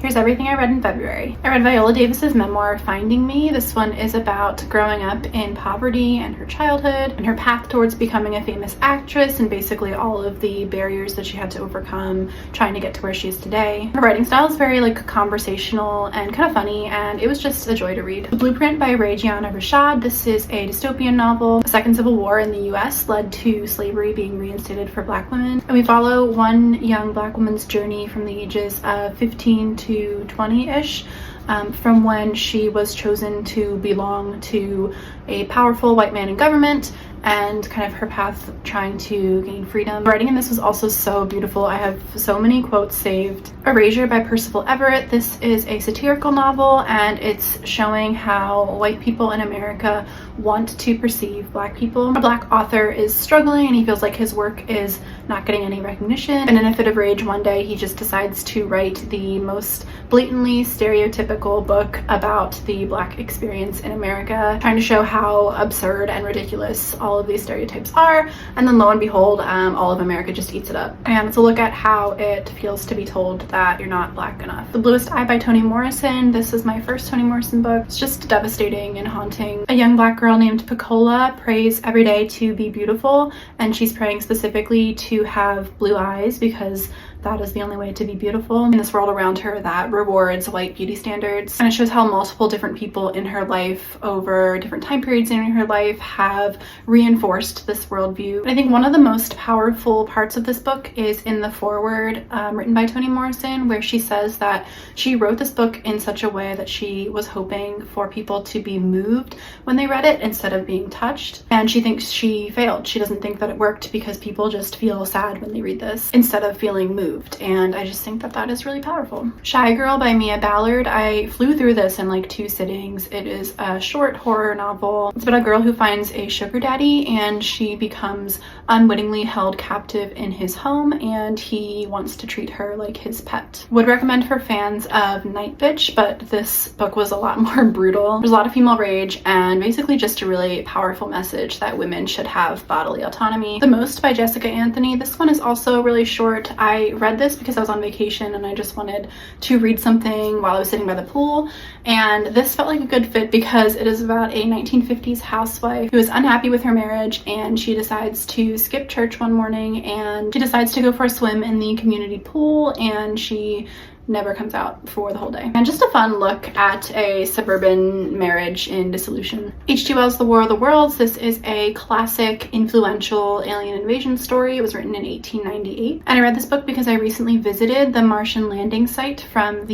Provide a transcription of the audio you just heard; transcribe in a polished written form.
Here's everything I read in February. I read Viola Davis's memoir, Finding Me. This one is about growing up in poverty and her childhood and her path towards becoming a famous actress and basically all of the barriers that she had to overcome trying to get to where she is today. Her writing style is very conversational and kind of funny, and it was just a joy to read. The Blueprint by Regiana Rashad. This is a dystopian novel. The Second Civil War in the US led to slavery being reinstated for Black women, and we follow one young Black woman's journey from the ages of 15 to 20-ish, from when she was chosen to belong to a powerful white man in government and kind of her path trying to gain freedom. Writing in this was also so beautiful. I have so many quotes saved. Erasure by Percival Everett. This is a satirical novel, and it's showing how white people in America want to perceive Black people. A Black author is struggling and he feels like his work is not getting any recognition, and in a fit of rage one day he just decides to write the most blatantly stereotypical book about the Black experience in America, trying to show how absurd and ridiculous all of these stereotypes are, and then lo and behold, all of America just eats it up. And it's a look at how it feels to be told that you're not Black enough. The Bluest Eye by Toni Morrison. This is my first Toni Morrison book. It's just devastating and haunting. A young Black girl named Pecola prays every day to be beautiful, and she's praying specifically to have blue eyes because that is the only way to be beautiful in this world around her that rewards white beauty standards. And it shows how multiple different people in her life over different time periods in her life have reinforced this worldview. And I think one of the most powerful parts of this book is in the foreword written by Toni Morrison, where she says that she wrote this book in such a way that she was hoping for people to be moved when they read it instead of being touched. And she thinks she failed. She doesn't think that it worked because people just feel sad when they read this instead of feeling moved. And I just think that that is really powerful. Shy Girl by Mia Ballard. I flew through this in like 2 sittings. It is a short horror novel. It's about a girl who finds a sugar daddy and she becomes unwittingly held captive in his home, and he wants to treat her like his pet. Would recommend for fans of Night Bitch, but this book was a lot more brutal. There's a lot of female rage and basically just a really powerful message that women should have bodily autonomy. The Most by Jessica Anthony. This one is also really short. I read this because I was on vacation and I just wanted to read something while I was sitting by the pool, and this felt like a good fit because it is about a 1950s housewife who is unhappy with her marriage, and she decides to skip church one morning and she decides to go for a swim in the community pool, and she never comes out for the whole day. And just a fun look at a suburban marriage in dissolution. H.G. Wells' The War of the Worlds. This is a classic, influential alien invasion story. It was written in 1898. And I read this book because I recently visited the Martian landing site from the